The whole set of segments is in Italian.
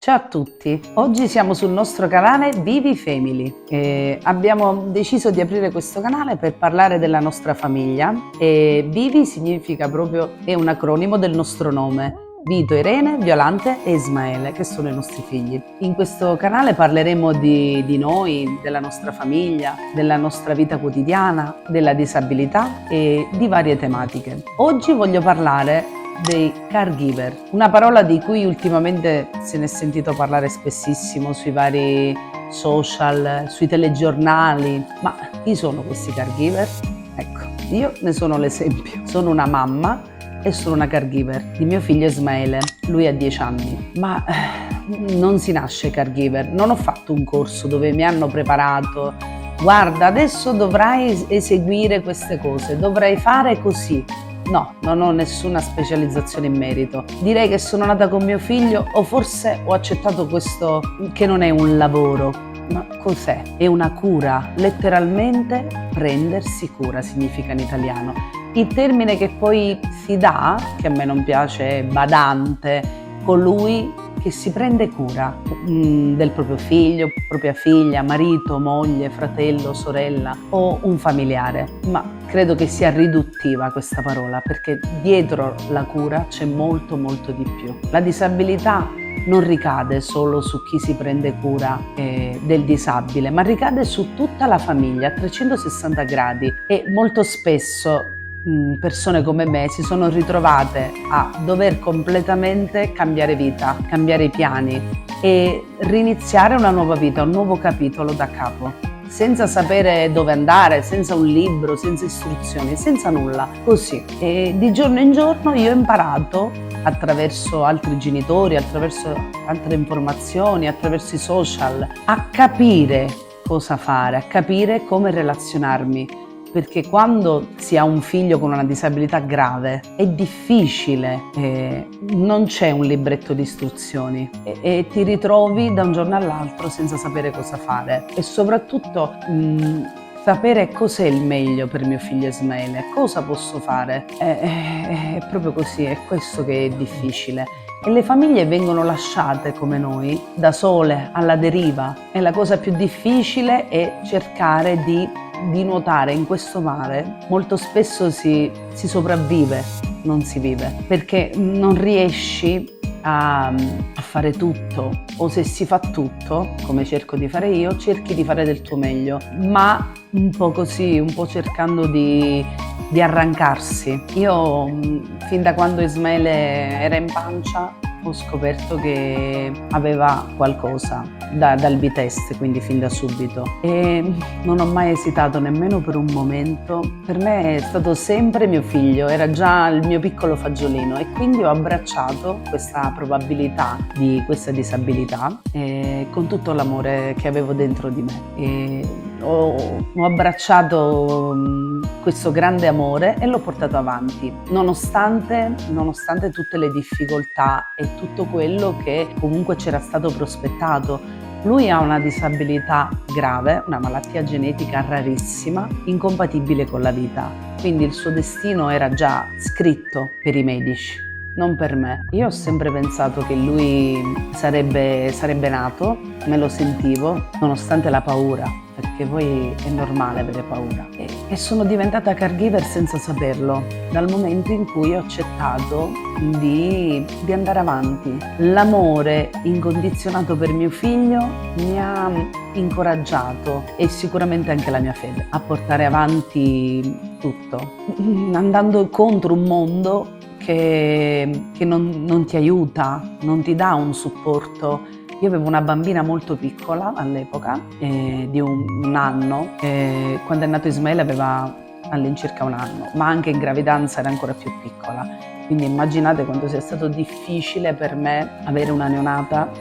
Ciao a tutti, oggi siamo sul nostro canale Vivi Family e abbiamo deciso di aprire questo canale per parlare della nostra famiglia e Vivi significa proprio, è un acronimo del nostro nome, Vito, Irene, Violante e Ismaele, che sono i nostri figli. In questo canale parleremo di noi, della nostra famiglia, della nostra vita quotidiana, della disabilità e di varie tematiche. Oggi voglio parlare dei caregiver, una parola di cui ultimamente se ne è sentito parlare spessissimo sui vari social, sui telegiornali. Ma chi sono questi caregiver? Ecco, io ne sono l'esempio. Sono una mamma e sono una caregiver di mio figlio Ismaele. Lui ha 10 anni, ma non si nasce caregiver. Non ho fatto un corso dove mi hanno preparato: guarda, adesso dovrai eseguire queste cose, dovrai fare così. No, non ho nessuna specializzazione in merito. Direi che sono nata con mio figlio, o forse ho accettato questo che non è un lavoro. Ma cos'è? È una cura, letteralmente prendersi cura significa in italiano. Il termine che poi si dà, che a me non piace, è badante, colui che si prende cura del proprio figlio, propria figlia, marito, moglie, fratello, sorella o un familiare. Ma credo che sia riduttiva questa parola, perché dietro la cura c'è molto di più. La disabilità non ricade solo su chi si prende cura del disabile, ma ricade su tutta la famiglia a 360 gradi e molto spesso persone come me si sono ritrovate a dover completamente cambiare vita, cambiare i piani e riniziare una nuova vita, un nuovo capitolo da capo, senza sapere dove andare, senza un libro, senza istruzioni, senza nulla, così. E di giorno in giorno io ho imparato, attraverso altri genitori, attraverso altre informazioni, attraverso i social, a capire cosa fare, a capire come relazionarmi. Perché quando si ha un figlio con una disabilità grave è difficile, non c'è un libretto di istruzioni e ti ritrovi da un giorno all'altro senza sapere cosa fare e soprattutto sapere cos'è il meglio per mio figlio Ismaele, cosa posso fare. È proprio così, è questo che è difficile. E le famiglie vengono lasciate come noi, da sole, alla deriva. E la cosa più difficile è cercare di nuotare in questo mare. Molto spesso si sopravvive, non si vive, perché non riesci a fare tutto, o se si fa tutto, come cerco di fare io, cerchi di fare del tuo meglio, ma un po' così, un po' cercando di arrancarsi. Io fin da quando Ismaele era in pancia ho scoperto che aveva qualcosa dal B-test, quindi fin da subito, e non ho mai esitato nemmeno per un momento. Per me è stato sempre mio figlio, era già il mio piccolo fagiolino e quindi ho abbracciato questa probabilità di questa disabilità con tutto l'amore che avevo dentro di me. Ho abbracciato questo grande amore e l'ho portato avanti, nonostante tutte le difficoltà e tutto quello che comunque c'era stato prospettato. Lui ha una disabilità grave, una malattia genetica rarissima, incompatibile con la vita, quindi il suo destino era già scritto per i medici, non per me. Io ho sempre pensato che lui sarebbe nato, me lo sentivo, nonostante la paura, perché poi è normale avere paura. E sono diventata caregiver senza saperlo, dal momento in cui ho accettato di andare avanti. L'amore incondizionato per mio figlio mi ha incoraggiato, e sicuramente anche la mia fede, a portare avanti tutto, andando contro un mondo che non ti aiuta, non ti dà un supporto. Io avevo una bambina molto piccola all'epoca, di un anno, quando è nato Ismaele aveva all'incirca un anno, ma anche in gravidanza era ancora più piccola. Quindi immaginate quanto sia stato difficile per me avere una neonata,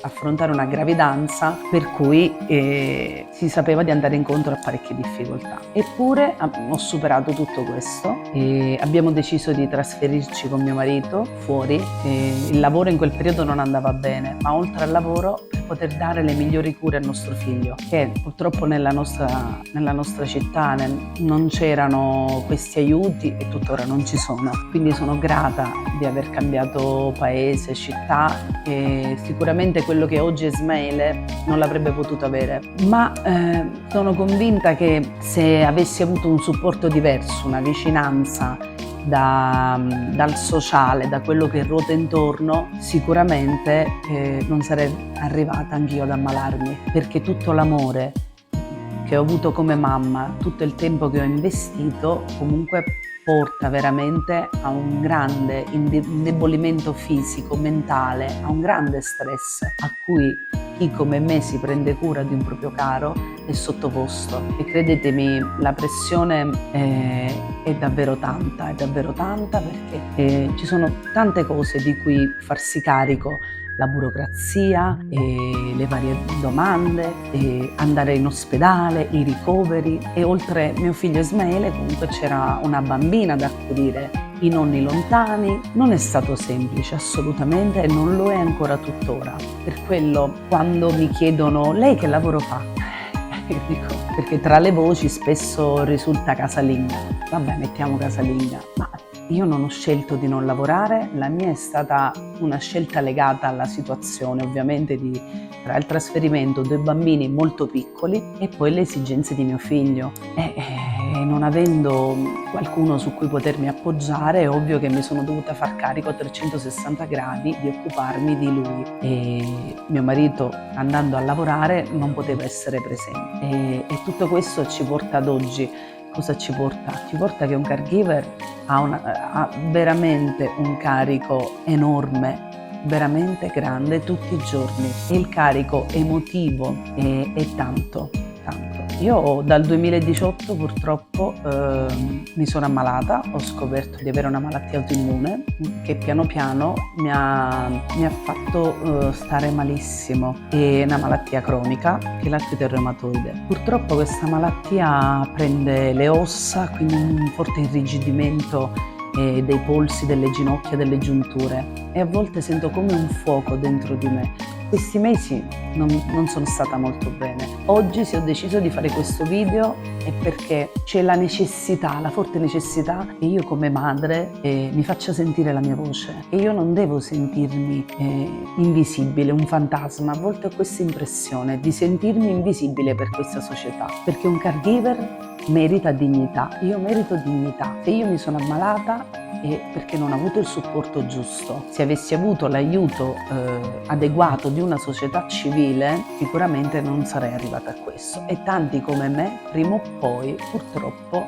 affrontare una gravidanza per cui si sapeva di andare incontro a parecchie difficoltà. Eppure ho superato tutto questo e abbiamo deciso di trasferirci con mio marito fuori. Il lavoro in quel periodo non andava bene, ma oltre al lavoro, per poter dare le migliori cure al nostro figlio, che purtroppo nella nostra città non c'erano questi aiuti e tuttora non ci sono. Quindi sono grata di aver cambiato paese, città, e sicuramente quello che oggi è Ismaele non l'avrebbe potuto avere, ma sono convinta che se avessi avuto un supporto diverso, una vicinanza dal sociale, da quello che ruota intorno, sicuramente non sarei arrivata anch'io ad ammalarmi, perché tutto l'amore che ho avuto come mamma, tutto il tempo che ho investito, comunque porta veramente a un grande indebolimento fisico, mentale, a un grande stress a cui chi come me si prende cura di un proprio caro è sottoposto. E credetemi, la pressione è davvero tanta perché ci sono tante cose di cui farsi carico, la burocrazia, le varie domande, andare in ospedale, i ricoveri, e oltre mio figlio Ismaele comunque c'era una bambina da accudire, i nonni lontani. Non è stato semplice assolutamente e non lo è ancora tuttora. Per quello quando mi chiedono lei che lavoro fa? Io dico, perché tra le voci spesso risulta casalinga. Vabbè, mettiamo casalinga, ma io non ho scelto di non lavorare, la mia è stata una scelta legata alla situazione, ovviamente tra il trasferimento, 2 bambini molto piccoli e poi le esigenze di mio figlio. Non avendo qualcuno su cui potermi appoggiare, è ovvio che mi sono dovuta far carico a 360 gradi di occuparmi di lui, e mio marito, andando a lavorare, non poteva essere presente, e tutto questo ci porta ad oggi. Cosa ci porta? Ci porta che un caregiver ha veramente un carico enorme, veramente grande tutti i giorni, e il carico emotivo è tanto. Io dal 2018 purtroppo mi sono ammalata, ho scoperto di avere una malattia autoimmune che piano piano mi ha fatto stare malissimo. È una malattia cronica che è l'artrite reumatoide. Purtroppo questa malattia prende le ossa, quindi un forte irrigidimento dei polsi, delle ginocchia, delle giunture, e a volte sento come un fuoco dentro di me. Questi mesi non sono stata molto bene. Oggi, se ho deciso di fare questo video, è perché c'è la necessità, la forte necessità che io come madre mi faccia sentire la mia voce, e io non devo sentirmi invisibile, un fantasma. A volte ho questa impressione di sentirmi invisibile per questa società, perché un caregiver merita dignità, io merito dignità. Se io mi sono ammalata è perché non ho avuto il supporto giusto. Se avessi avuto l'aiuto adeguato di una società civile, sicuramente non sarei arrivata a questo. E tanti come me, prima o poi, purtroppo,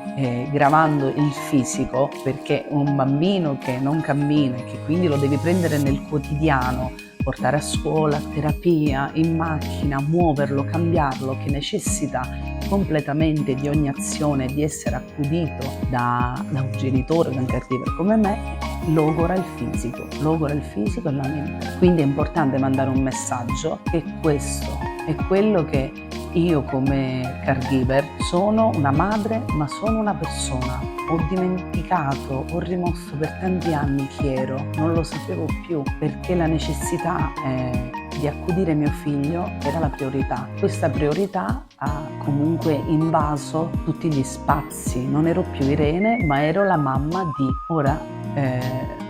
gravando il fisico, perché un bambino che non cammina e che quindi lo devi prendere nel quotidiano, portare a scuola, a terapia, in macchina, muoverlo, cambiarlo, che necessita completamente di ogni azione, di essere accudito da un genitore, da un caregiver come me, logora il fisico e la mente. Quindi è importante mandare un messaggio che questo è quello che io come caregiver sono, una madre, ma sono una persona. Ho dimenticato, ho rimosso per tanti anni chi ero, non lo sapevo più, perché la necessità di accudire mio figlio era la priorità. Questa priorità ha comunque invaso tutti gli spazi. Non ero più Irene, ma ero la mamma di. Ora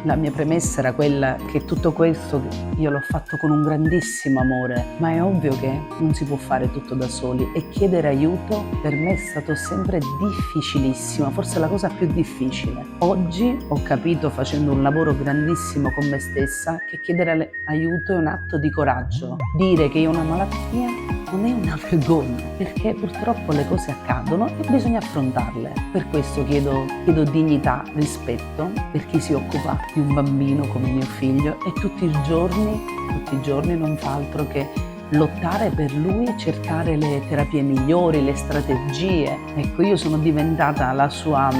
la mia premessa era quella che tutto questo io l'ho fatto con un grandissimo amore, ma è ovvio che non si può fare tutto da soli, e chiedere aiuto per me è stato sempre difficilissimo, forse la cosa più difficile. Oggi ho capito, facendo un lavoro grandissimo con me stessa, che chiedere aiuto è un atto di coraggio. Dire che io ho una malattia non è una vergogna, perché purtroppo le cose accadono e bisogna affrontarle. Per questo chiedo dignità, rispetto per chi si occupa di un bambino come mio figlio, e tutti i giorni non fa altro che lottare per lui, cercare le terapie migliori, le strategie. Ecco, io sono diventata la sua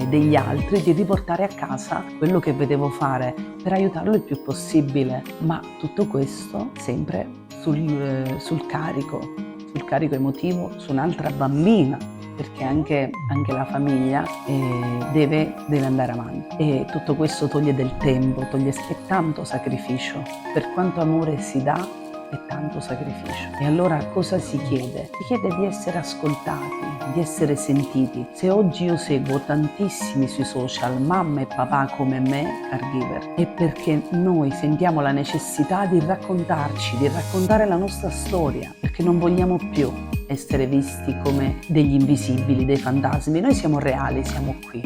degli altri, di riportare a casa quello che vedevo fare per aiutarlo il più possibile, ma tutto questo sempre sul carico emotivo, su un'altra bambina, perché anche la famiglia deve andare avanti, e tutto questo toglie del tempo, è tanto sacrificio. Per quanto amore si dà, e tanto sacrificio. E allora cosa si chiede? Si chiede di essere ascoltati, di essere sentiti. Se oggi io seguo tantissimi sui social mamma e papà come me, caregiver, è perché noi sentiamo la necessità di raccontarci, di raccontare la nostra storia, perché non vogliamo più essere visti come degli invisibili, dei fantasmi. Noi siamo reali, siamo qui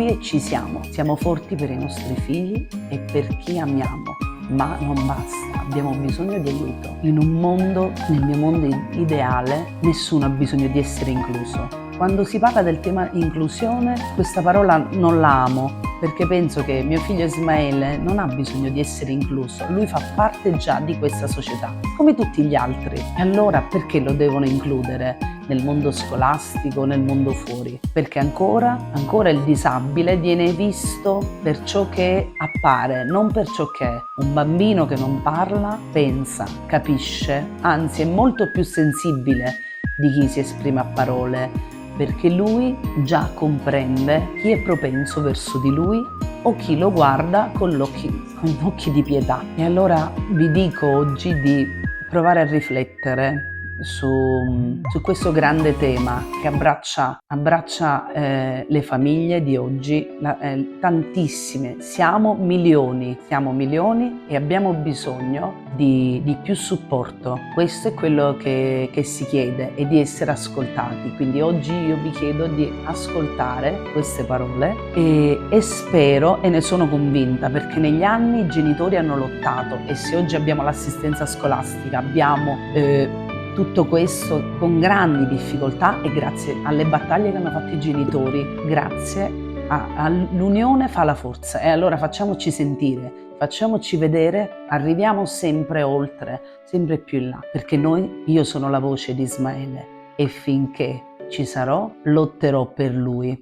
e ci siamo. Siamo forti per i nostri figli e per chi amiamo. Ma non basta, abbiamo bisogno di aiuto. In un mondo, nel mio mondo ideale, nessuno ha bisogno di essere incluso. Quando si parla del tema inclusione, questa parola non la amo, perché penso che mio figlio Ismaele non ha bisogno di essere incluso, lui fa parte già di questa società, come tutti gli altri. E allora perché lo devono includere nel mondo scolastico, nel mondo fuori? Perché ancora il disabile viene visto per ciò che appare, non per ciò che è. Un bambino che non parla, pensa, capisce, anzi è molto più sensibile di chi si esprime a parole, perché lui già comprende chi è propenso verso di lui o chi lo guarda con occhi di pietà. E allora vi dico oggi di provare a riflettere su questo grande tema che abbraccia le famiglie di oggi, tantissime, siamo milioni e abbiamo bisogno di più supporto. Questo è quello che si chiede, e di essere ascoltati. Quindi oggi io vi chiedo di ascoltare queste parole e spero, e ne sono convinta, perché negli anni i genitori hanno lottato, e se oggi abbiamo l'assistenza scolastica, abbiamo tutto questo con grandi difficoltà, e grazie alle battaglie che hanno fatto i genitori, grazie all'unione fa la forza. E allora facciamoci sentire, facciamoci vedere, arriviamo sempre oltre, sempre più in là, perché io sono la voce di Ismaele e finché ci sarò lotterò per lui.